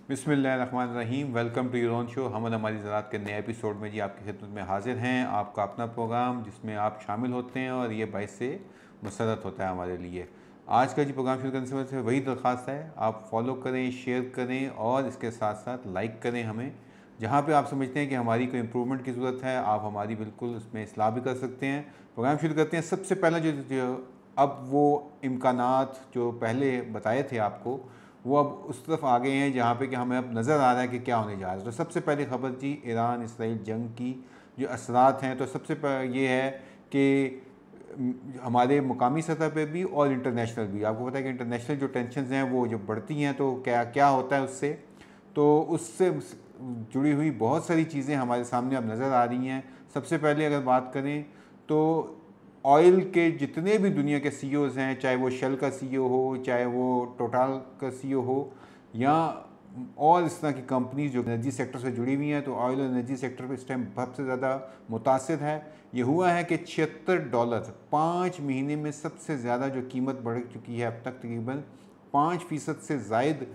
बिस्मिल्लाहिर्रहमानिर्रहीम। Welcome to your own show. हम और हमारी ज़रात के नए एपिसोड में जी आपकी खिदमत में हाजिर हैं। आपका अपना प्रोग्राम जिसमें आप शामिल होते हैं और ये बाइस से मुसरत होता है हमारे लिए। आज का जी प्रोग्राम शुरू करने से पहले वही दरख्वास्त है, आप फॉलो करें, शेयर करें और इसके साथ साथ लाइक करें हमें। जहाँ पे आप समझते हैं कि हमारी कोई इम्प्रूवमेंट की ज़रूरत है, आप हमारी बिल्कुल उसमें इस्लाह भी कर सकते हैं। प्रोग्राम शुरू करते हैं। सबसे पहला जो अब वो इम्कानात जो पहले बताए थे आपको, वो अब उस तरफ आ गए हैं जहाँ पे कि हमें अब नज़र आ रहा है कि क्या होने जा रहा है। तो सबसे पहली खबर जी ईरान इसराइल जंग की जो असरात हैं, तो सबसे ये है कि हमारे मुकामी सतह पे भी और इंटरनेशनल भी, आपको पता है कि इंटरनेशनल जो टेंशन्स हैं वो जब बढ़ती हैं तो क्या क्या होता है उससे, तो उससे जुड़ी हुई बहुत सारी चीज़ें हमारे सामने अब नज़र आ रही हैं। सबसे पहले अगर बात करें तो ऑयल के जितने भी दुनिया के सीईओज़ हैं, चाहे वो शेल का सीईओ हो, चाहे वो टोटल का सीईओ हो, या और इस तरह की कंपनीज जो एनर्जी सेक्टर से जुड़ी हुई हैं, तो ऑयल और एनर्जी सेक्टर पर इस टाइम सबसे ज़्यादा मुतासिर है। ये हुआ है कि $76 5 महीने में सबसे ज़्यादा जो कीमत बढ़ चुकी है अब तक, तकरीबन 5% से ज़ायद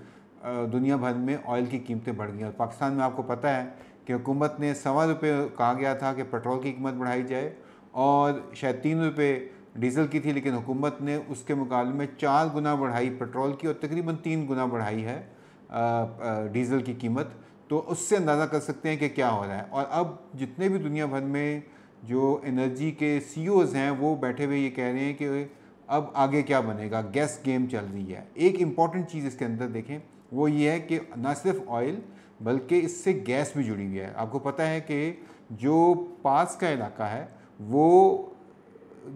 दुनिया भर में ऑयल की कीमतें बढ़ गई हैं। और पाकिस्तान में आपको पता है कि हुकूमत ने ₹1.25 कहा गया था कि पेट्रोल की कीमत बढ़ाई जाए और शायद ₹3 डीज़ल की थी, लेकिन हुकूमत ने उसके मुकाबले में 4 गुना बढ़ाई पेट्रोल की और तकरीबन 3 गुना बढ़ाई है डीज़ल की कीमत। तो उससे अंदाज़ा कर सकते हैं कि क्या हो रहा है। और अब जितने भी दुनिया भर में जो एनर्जी के सीईओज़ हैं वो बैठे हुए ये कह रहे हैं कि अब आगे क्या बनेगा, गैस गेम चल रही है। एक इम्पॉर्टेंट चीज़ इसके अंदर देखें, वो ये है कि न सिर्फ ऑयल बल्कि इससे गैस भी जुड़ी हुई है। आपको पता है कि जो पास का इलाका है वो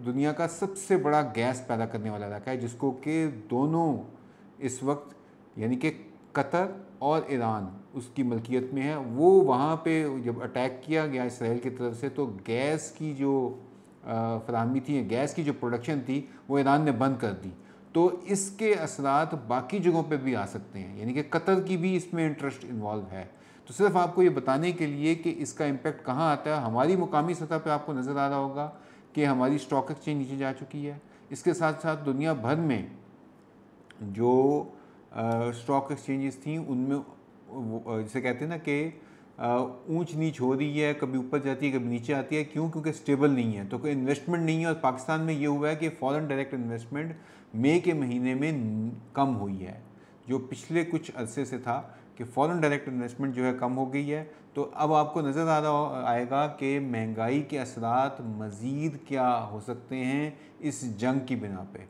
दुनिया का सबसे बड़ा गैस पैदा करने वाला इलाका है, जिसको कि दोनों इस वक्त यानी कि कतर और ईरान उसकी मलकियत में है। वो वहाँ पे जब अटैक किया गया इसराइल की तरफ से, तो गैस की जो फराहमी थी, गैस की जो प्रोडक्शन थी, वो ईरान ने बंद कर दी। तो इसके असरात बाकी जगहों पे भी आ सकते हैं, यानी कि कतर की भी इसमें इंटरेस्ट इन्वॉल्व है। तो सिर्फ आपको ये बताने के लिए कि इसका इम्पेक्ट कहाँ आता है, हमारी मुकामी सतह पे आपको नज़र आ रहा होगा कि हमारी स्टॉक एक्सचेंज नीचे जा चुकी है। इसके साथ साथ दुनिया भर में जो स्टॉक एक्सचेंजेस थी उनमें जिसे कहते हैं ना कि ऊंच नीच हो रही है, कभी ऊपर जाती है कभी नीचे आती है। क्यों? क्योंकि स्टेबल नहीं है, तो कोई इन्वेस्टमेंट नहीं है। और पाकिस्तान में ये हुआ है कि फॉरेन डायरेक्ट इन्वेस्टमेंट मई के महीने में कम हुई है, जो पिछले कुछ अरसे से था कि फॉरेन डायरेक्ट इन्वेस्टमेंट जो है कम हो गई है। तो अब आपको नज़र आ रहा आएगा कि महंगाई के असरात मज़ीद क्या हो सकते हैं इस जंग की बिना पे।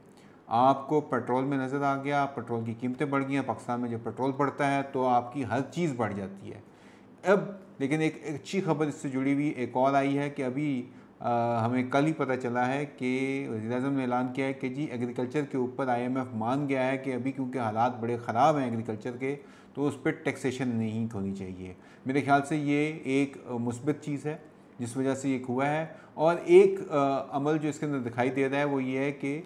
आपको पेट्रोल में नज़र आ गया, पेट्रोल की कीमतें बढ़ गई हैं। पाकिस्तान में जब पेट्रोल बढ़ता है तो आपकी हर चीज़ बढ़ जाती है। अब लेकिन एक अच्छी खबर इससे जुड़ी हुई एक और आई है कि अभी हमें कल ही पता चला है कि वज़ीर-ए-आज़म ने ऐलान किया है कि जी एग्रीकल्चर के ऊपर IMF मान गया है कि अभी क्योंकि हालात बड़े ख़राब हैं एग्रीकल्चर के, तो उस पर टैक्सेशन नहीं होनी चाहिए। मेरे ख्याल से ये एक मुस्बत चीज़ है जिस वजह से ये हुआ है। और एक अमल जो इसके अंदर दिखाई दे रहा है वो ये है कि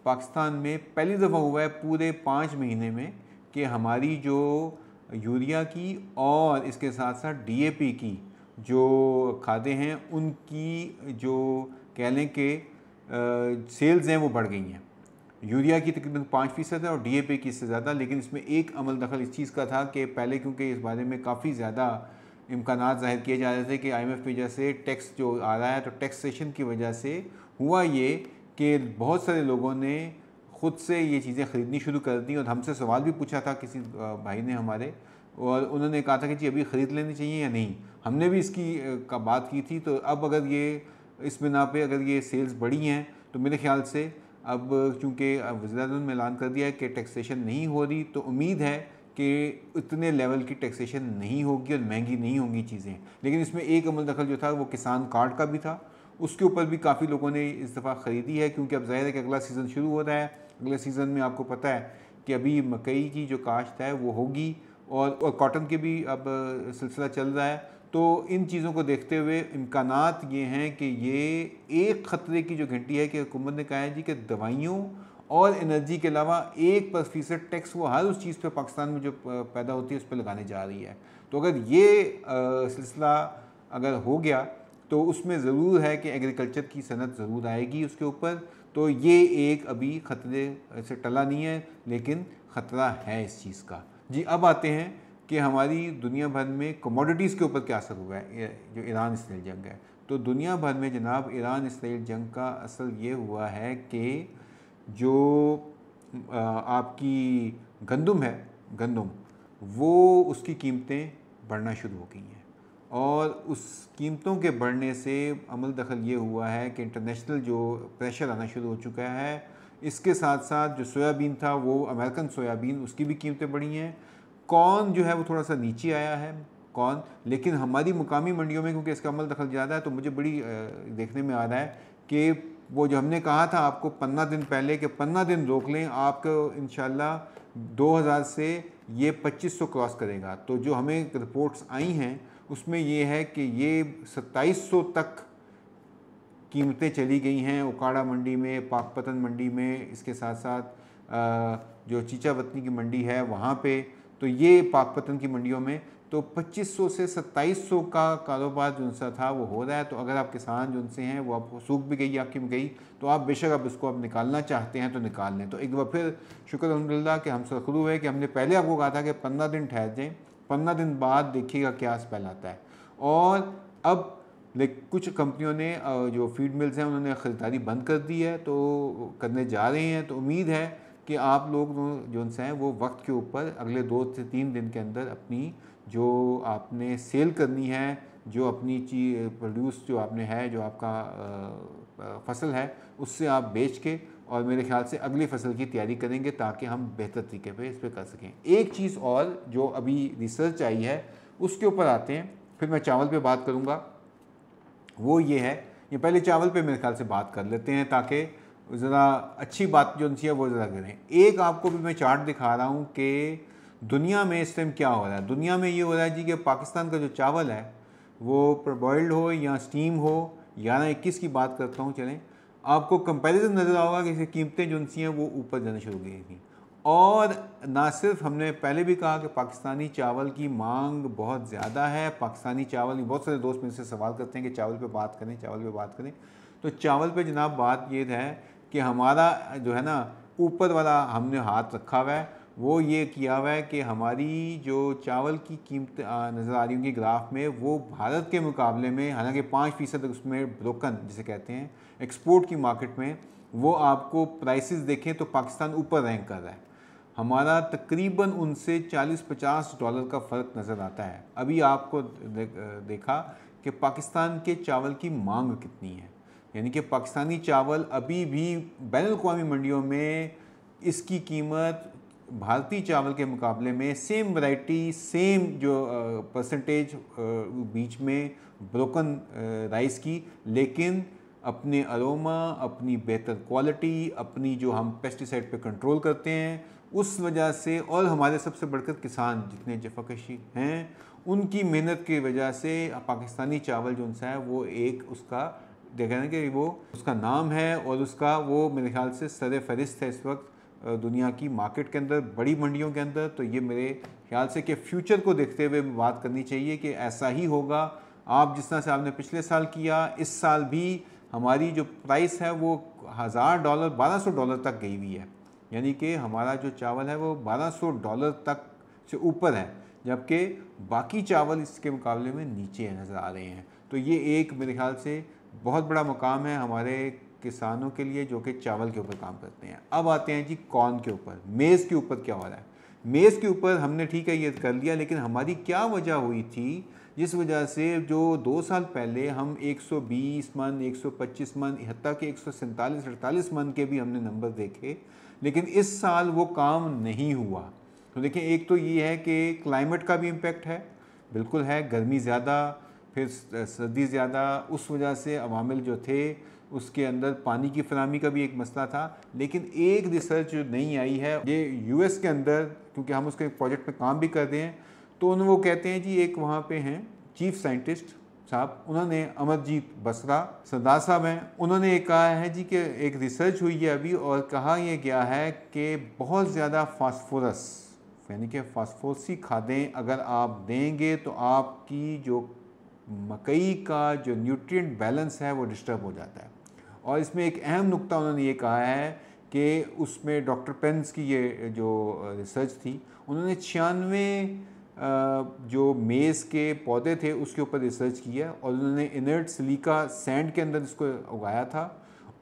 पाकिस्तान में पहली दफ़ा हुआ है पूरे 5 महीने में कि हमारी जो यूरिया की और इसके साथ साथ DAP की जो खादें हैं उनकी जो कह लें कि सेल्स हैं वो बढ़ गई हैं। यूरिया की तकरीबन 5% है और DAP की इससे ज़्यादा। लेकिन इसमें एक अमल दखल इस चीज़ का था कि पहले क्योंकि इस बारे में काफ़ी ज़्यादा इम्कानात ज़ाहिर किए जा रहे थे कि IMF की वजह से टैक्स जो आ रहा है, तो टैक्सेशन की वजह से हुआ ये कि बहुत सारे लोगों ने ख़ुद से ये चीज़ें ख़रीदनी शुरू कर दी। और हमसे सवाल भी पूछा था किसी भाई ने हमारे, और उन्होंने कहा था कि जी अभी ख़रीद लेनी चाहिए या नहीं। हमने भी इसकी का बात की थी। तो अब अगर ये इस बिना पे अगर ये सेल्स बढ़ी हैं तो मेरे ख्याल से अब चूँकि वज़ीर-ए-आज़म ने ऐलान कर दिया है कि टैक्सेशन नहीं हो रही, तो उम्मीद है कि इतने लेवल की टैक्सेशन नहीं होगी और महंगी नहीं होंगी चीज़ें। लेकिन इसमें एक अमल दखल जो था वो किसान कार्ड का भी था, उसके ऊपर भी काफ़ी लोगों ने इस दफ़ा ख़रीदी है, क्योंकि अब ज़ाहिर है कि अगला सीज़न शुरू हो रहा है। अगले सीज़न में आपको पता है कि अभी मकई की जो काश्त है वो होगी और कॉटन के भी अब सिलसिला चल रहा है। तो इन चीज़ों को देखते हुए इम्कानात ये हैं कि ये एक ख़तरे की जो घंटी है कि हुकूमत ने कहा है जी कि दवाइयों और एनर्जी के अलावा 1% टैक्स वो हर उस चीज़ पे पाकिस्तान में जो पैदा होती है उस पर लगाने जा रही है। तो अगर ये सिलसिला अगर हो गया तो उसमें ज़रूर है कि एग्रीकल्चर की सनत ज़रूर आएगी उसके ऊपर। तो ये एक अभी ख़तरे से टला नहीं है, लेकिन ख़तरा है इस चीज़ का। जी अब आते हैं कि हमारी दुनिया भर में कमोडिटीज़ के ऊपर क्या असर हुआ है जो ईरान इसराइल जंग है। तो दुनिया भर में जनाब ईरान इसराइल जंग का असर ये हुआ है कि जो आपकी गंदम है, गंदम, वो उसकी कीमतें बढ़ना शुरू हो गई हैं और उस कीमतों के बढ़ने से अमल दखल ये हुआ है कि इंटरनेशनल जो प्रेशर आना शुरू हो चुका है। इसके साथ साथ जो सोयाबीन था वो अमेरिकन सोयाबीन, उसकी भी कीमतें बढ़ी हैं। कॉर्न जो है वो थोड़ा सा नीचे आया है कॉर्न, लेकिन हमारी मुकामी मंडियों में क्योंकि इसका अमल दखल ज़्यादा है तो मुझे बड़ी देखने में आ रहा है कि वो जो हमने कहा था आपको 15 दिन पहले कि 15 दिन रोक लें, आपको इंशाल्लाह 2000 से ये 2500 क्रॉस करेगा। तो जो हमें रिपोर्ट्स आई हैं उसमें ये है कि ये 2700 तक कीमतें चली गई हैं उकाड़ा मंडी में, पाकपतन मंडी में, इसके साथ साथ जो चीचावतनी की मंडी है वहाँ पे, तो ये पाकपतन की मंडियों में तो 2500 से 2700 का कारोबार जो सा था वो हो रहा है। तो अगर आप किसान जो उनसे हैं वो आपको सूख भी गई, आपकी गई, तो आप बेशक आप इसको आप निकालना चाहते हैं तो निकाल लें। तो एक बार फिर शुक्र अल्हम्दुलिल्लाह कि हम सुरखरू है कि हमने पहले आपको कहा था कि 15 दिन ठहर जाएँ, 15 दिन बाद देखिएगा क्या स्पेल आता है। और अब कुछ कंपनियों ने जो फीड मिल्स हैं उन्होंने ख़रीदारी बंद कर दी है, तो करने जा रहे हैं। तो उम्मीद है कि आप लोग जो उनसे हैं वो वक्त के ऊपर अगले 2 से 3 दिन के अंदर अपनी जो आपने सेल करनी है, जो अपनी चीज़ प्रोड्यूस जो आपने है, जो आपका फसल है, उससे आप बेच के और मेरे ख्याल से अगली फसल की तैयारी करेंगे ताकि हम बेहतर तरीके पे इस पर कर सकें। एक चीज़ और जो अभी रिसर्च आई है उसके ऊपर आते हैं, फिर मैं चावल पे बात करूँगा। वो ये है, ये पहले चावल पे मेरे ख्याल से बात कर लेते हैं ताकि ज़रा अच्छी बात जो उनसी है वो ज़रा करें। एक आपको भी मैं चार्ट दिखा रहा हूँ कि दुनिया में इस टाइम क्या हो रहा है। दुनिया में ये हो रहा है जी कि पाकिस्तान का जो चावल है वो बॉयल्ड हो या स्टीम हो, 11-21 की बात करता हूँ, चलें आपको कंपैरिजन नज़र आएगा कि इसकी कीमतें जो उनसी हैं वो ऊपर जाना शुरू हो गई थी। और ना सिर्फ हमने पहले भी कहा कि पाकिस्तानी चावल की मांग बहुत ज़्यादा है। पाकिस्तानी चावल, बहुत सारे दोस्त मेरे से सवाल करते हैं कि चावल पे बात करें, चावल पे बात करें। तो चावल पे जनाब बात ये है कि हमारा जो है ना ऊपर वाला हमने हाथ रखा हुआ है, वो ये किया हुआ है कि हमारी जो चावल की कीमत नज़र आ रही होंगी ग्राफ में, वो भारत के मुकाबले में, हालांकि 5% उसमें ब्रोकन जिसे कहते हैं एक्सपोर्ट की मार्केट में, वो आपको प्राइसेस देखें तो पाकिस्तान ऊपर रैंक कर रहा है। हमारा तकरीबन उनसे $40-50 का फ़र्क नज़र आता है। अभी आपको देखा कि पाकिस्तान के चावल की मांग कितनी है, यानी कि पाकिस्तानी चावल अभी भी बैनुल-अक़वामी मंडियों में इसकी कीमत भारतीय चावल के मुकाबले में सेम वैरायटी, सेम जो परसेंटेज बीच में ब्रोकन राइस की, लेकिन अपने अरोमा, अपनी बेहतर क्वालिटी, अपनी जो हम पेस्टिसाइड पे कंट्रोल करते हैं उस वजह से, और हमारे सबसे बढ़कर किसान जितने जफाकशी हैं उनकी मेहनत की वजह से पाकिस्तानी चावल जो उनसा है वो एक उसका देखा ना कि वो उसका नाम है और उसका वो मेरे ख्याल से सर फहरिस्त है इस वक्त दुनिया की मार्केट के अंदर, बड़ी मंडियों के अंदर। तो ये मेरे ख्याल से कि फ्यूचर को देखते हुए बात करनी चाहिए कि ऐसा ही होगा। आप जिस तरह से आपने पिछले साल किया, इस साल भी हमारी जो प्राइस है वो $1000 $1200 तक गई हुई है, यानी कि हमारा जो चावल है वो $1200 तक से ऊपर है, जबकि बाकी चावल इसके मुकाबले में नीचे नज़र आ रहे हैं। तो ये एक मेरे ख्याल से बहुत बड़ा मकाम है हमारे किसानों के लिए जो कि चावल के ऊपर काम करते हैं। अब आते हैं जी कॉर्न के ऊपर, मेज़ के ऊपर क्या हो रहा है। मेज़ के ऊपर हमने ठीक है ये कर लिया, लेकिन हमारी क्या वजह हुई थी जिस वजह से जो 2 साल पहले हम 120 मन, 125 मन, हत्ता कि 147-48 मन के भी हमने नंबर देखे, लेकिन इस साल वो काम नहीं हुआ। तो देखिए, एक तो ये है कि क्लाइमेट का भी इम्पेक्ट है, बिल्कुल है, गर्मी ज़्यादा, फिर सर्दी ज़्यादा, उस वजह से अवामिल जो थे उसके अंदर पानी की फराहमी का भी एक मसला था। लेकिन एक रिसर्च जो नहीं आई है ये यूएस के अंदर, क्योंकि हम उसके प्रोजेक्ट पे काम भी कर रहे हैं, तो उन्होंने वो कहते हैं जी, एक वहाँ पे हैं चीफ साइंटिस्ट साहब, उन्होंने अमरजीत बसरा सरदार साहब हैं, उन्होंने एक कहा है जी कि एक रिसर्च हुई है अभी और कहा यह गया है कि बहुत ज़्यादा फास्फोरस यानी कि फास्फोरसी खादें अगर आप देंगे तो आपकी जो मकई का जो न्यूट्रिएंट बैलेंस है वो डिस्टर्ब हो जाता है। और इसमें एक अहम नुक्ता उन्होंने ये कहा है कि उसमें डॉक्टर पेंस की ये जो रिसर्च थी, उन्होंने 96 जो मेज़ के पौधे थे उसके ऊपर रिसर्च किया और उन्होंने इनर्ट सिलिका सैंड के अंदर इसको उगाया था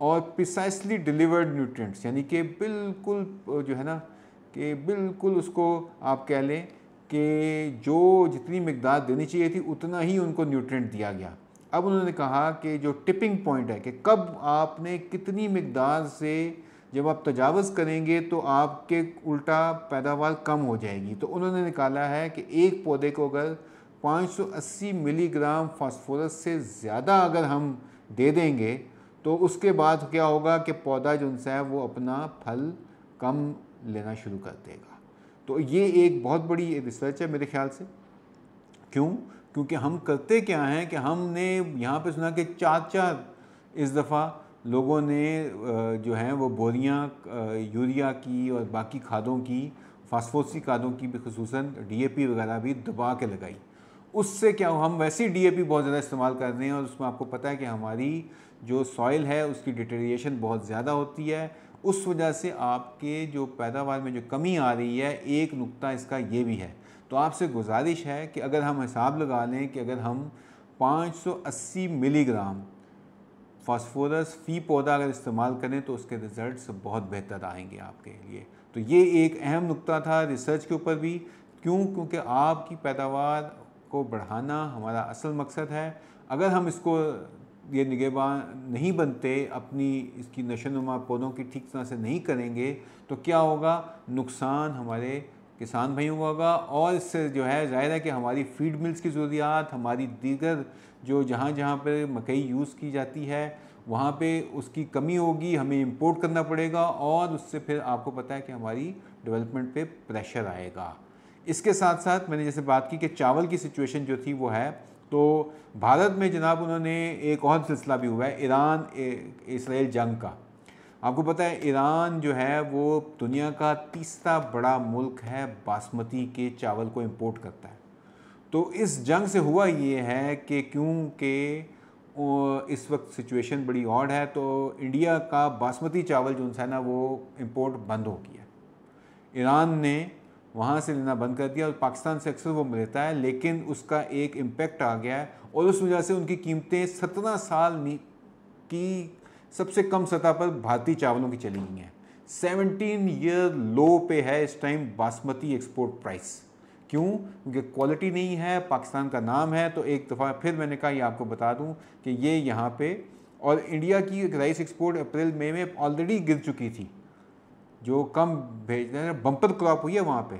और प्रिसाइसली डिलीवर्ड न्यूट्रिएंट्स, यानी कि बिल्कुल जो है ना कि बिल्कुल उसको आप कह लें कि जो जितनी मिकदार देनी चाहिए थी उतना ही उनको न्यूट्रिएंट दिया गया। अब उन्होंने कहा कि जो टिपिंग पॉइंट है कि कब आपने कितनी मिकदार से जब आप तजावज़ करेंगे तो आपके उल्टा पैदावार कम हो जाएगी। तो उन्होंने निकाला है कि एक पौधे को अगर 580 मिलीग्राम फास्फोरस से ज़्यादा अगर हम दे देंगे तो उसके बाद क्या होगा कि पौधा जो उनसे है वो अपना फल कम लेना शुरू कर देगा। तो ये एक बहुत बड़ी रिसर्च है मेरे ख्याल से। क्यों? क्योंकि हम करते क्या हैं कि हमने यहाँ पे सुना कि 4 इस दफ़ा लोगों ने जो हैं वो बोरियाँ यूरिया की और बाकी खादों की, फास्फोरसी खादों की भी, खुसूसन डीएपी वगैरह भी दबा के लगाई। उससे क्या हो, हम वैसे ही डीएपी बहुत ज़्यादा इस्तेमाल कर रहे हैं और उसमें आपको पता है कि हमारी जो सॉइल है उसकी डिटेरिएशन बहुत ज़्यादा होती है। उस वजह से आपके जो पैदावार में जो कमी आ रही है, एक नुक्ता इसका ये भी है। तो आपसे गुजारिश है कि अगर हम हिसाब लगा लें कि अगर हम 580 मिलीग्राम फास्फोरस फ़ी पौधा अगर इस्तेमाल करें तो उसके रिज़ल्ट्स बहुत बेहतर आएंगे आपके लिए। तो ये एक अहम नुक्ता था रिसर्च के ऊपर भी। क्यों? क्योंकि आपकी पैदावार को बढ़ाना हमारा असल मकसद है। अगर हम इसको ये निगहबान नहीं बनते, अपनी इसकी नशोनुमा पौधों की ठीक तरह से नहीं करेंगे तो क्या होगा, नुकसान हमारे किसान भाइयों को होगा और इससे जो है ज़ाहिर है कि हमारी फीड मिल्स की ज़रूरियात, हमारी दीगर जो जहाँ जहाँ पे मकई यूज़ की जाती है वहाँ पे उसकी कमी होगी, हमें इंपोर्ट करना पड़ेगा और उससे फिर आपको पता है कि हमारी डेवलपमेंट पे प्रेशर आएगा। इसके साथ साथ मैंने जैसे बात की कि चावल की सिचुएशन जो थी वो है, तो भारत में जनाब उन्होंने एक और सिलसिला भी हुआ है ईरान इसराइल जंग का। आपको पता है ईरान जो है वो दुनिया का तीसरा बड़ा मुल्क है, बासमती के चावल को इंपोर्ट करता है। तो इस जंग से हुआ ये है कि क्योंकि इस वक्त सिचुएशन बड़ी ऑड है तो इंडिया का बासमती चावल जो है ना वो इंपोर्ट बंद हो गया। ईरान ने वहाँ से लेना बंद कर दिया और पाकिस्तान से अक्सर वो लेता है, लेकिन उसका एक इम्पेक्ट आ गया है और उस वजह से उनकी कीमतें 17 साल की सबसे कम सतह पर भारतीय चावलों की चली गई हैं। 17 ईयर लो पे है इस टाइम बासमती एक्सपोर्ट प्राइस। क्यों? क्योंकि क्वालिटी नहीं है, पाकिस्तान का नाम है। तो एक दफ़ा फिर मैंने कहा ये आपको बता दूं कि ये यहाँ पे, और इंडिया की राइस एक्सपोर्ट अप्रैल मई में ऑलरेडी गिर चुकी थी। जो कम भेज रहे हैं, बम्पर क्रॉप हुई है वहाँ पे,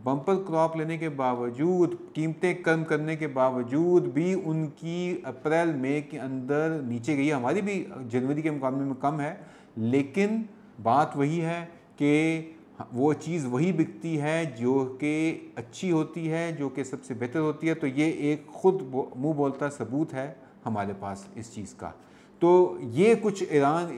बम्पर क्रॉप लेने के बावजूद, कीमतें कम करने के बावजूद भी उनकी अप्रैल मई के अंदर नीचे गई है। हमारी भी जनवरी के मुकाबले में कम है, लेकिन बात वही है कि वो चीज़ वही बिकती है जो कि अच्छी होती है, जो कि सबसे बेहतर होती है। तो ये एक ख़ुद मुँह बोलता सबूत है हमारे पास इस चीज़ का। तो ये कुछ ईरान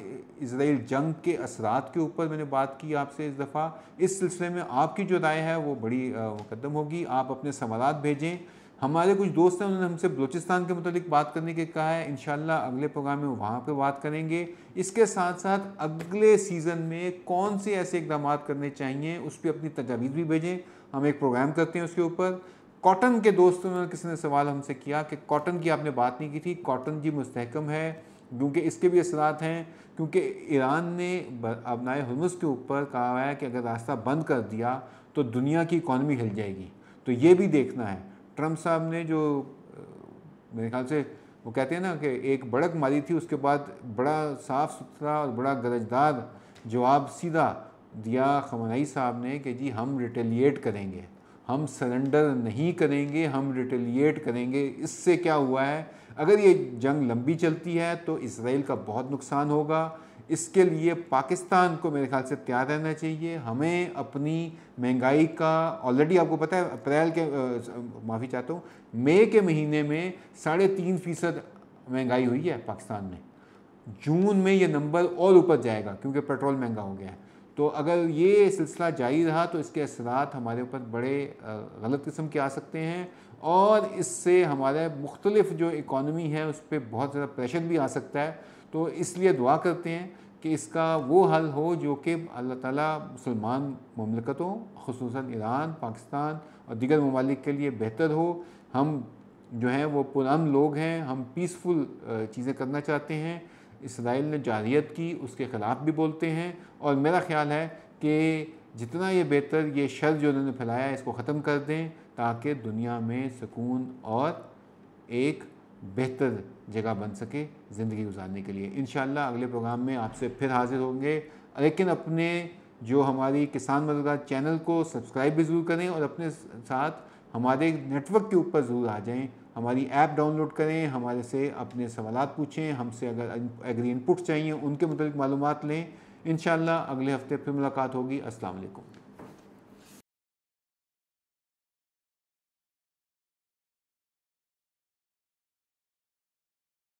इसराइल जंग के असरात के ऊपर मैंने बात की आपसे इस दफ़ा। इस सिलसिले में आपकी जो राय है वो बड़ी मुकद्दम होगी। आप अपने सवालात भेजें। हमारे कुछ दोस्त हैं उन्होंने हमसे बलूचिस्तान के मुतालिक बात करने के कहा है, इंशाल्लाह अगले प्रोग्राम में वहाँ पे बात करेंगे। इसके साथ साथ अगले सीज़न में कौन से ऐसे इक़दाम करने चाहिए उस पर अपनी तजावीज़ भी भेजें, हम एक प्रोग्राम करते हैं उसके ऊपर। कॉटन के दोस्तों ने किसी ने सवाल हमसे किया कि कॉटन की आपने बात नहीं की थी। कॉटन जी मुस्तहकम है क्योंकि इसके भी असरात हैं, क्योंकि ईरान ने अबनाए हुर्मुज़ के ऊपर कहा है कि अगर रास्ता बंद कर दिया तो दुनिया की इकॉनमी हिल जाएगी। तो ये भी देखना है। ट्रंप साहब ने जो मेरे ख्याल से वो कहते हैं ना कि एक बढ़क मारी थी, उसके बाद बड़ा साफ़ सुथरा और बड़ा गरजदार जवाब सीधा दिया खमनई साहब ने कि जी हम रिटेलिएट करेंगे, हम सरेंडर नहीं करेंगे, हम रिटेलिएट करेंगे। इससे क्या हुआ है, अगर ये जंग लंबी चलती है तो इसराइल का बहुत नुकसान होगा। इसके लिए पाकिस्तान को मेरे ख्याल से तैयार रहना चाहिए। हमें अपनी महंगाई का, ऑलरेडी आपको पता है अप्रैल के माफ़ी चाहता हूँ, मई के महीने में 3.5% महंगाई हुई है पाकिस्तान में। जून में ये नंबर और ऊपर जाएगा क्योंकि पेट्रोल महंगा हो गया है। तो अगर ये सिलसिला जारी रहा तो इसके असरात हमारे ऊपर बड़े गलत किस्म के आ सकते हैं और इससे हमारे मुख्तलिफ जो इकॉनमी है उस पर बहुत ज़्यादा प्रेशर भी आ सकता है। तो इसलिए दुआ करते हैं कि इसका वो हल हो जो कि अल्लाह ताला मुसलमान मुमलकतों ख़ुसूसन ईरान, पाकिस्तान और दीगर ममालिक के लिए बेहतर हो। हम जो हैं वो पुरअमन लोग हैं, हम पीसफुल चीज़ें करना चाहते हैं। इसराइल ने जारहियत की, उसके ख़िलाफ़ भी बोलते हैं, और मेरा ख़्याल है कि जितना ये बेहतर ये शर जो उन्होंने फैलाया है इसको ख़त्म कर दें, ताकि दुनिया में सुकून और एक बेहतर जगह बन सके ज़िंदगी गुजारने के लिए। इंशाअल्लाह अगले प्रोग्राम में आपसे फिर हाज़िर होंगे, लेकिन अपने जो हमारी किसान मददगार चैनल को सब्सक्राइब भी ज़रूर करें और अपने साथ हमारे नेटवर्क के ऊपर ज़रूर आ जाएं। हमारी ऐप डाउनलोड करें, हमारे से अपने सवालात पूछें, हमसे अगर एग्री इनपुट चाहिए उनके मुताबिक मालूमात लें। इंशाअल्लाह अगले हफ्ते फिर मुलाकात होगी। अस्सलाम वालेकुम।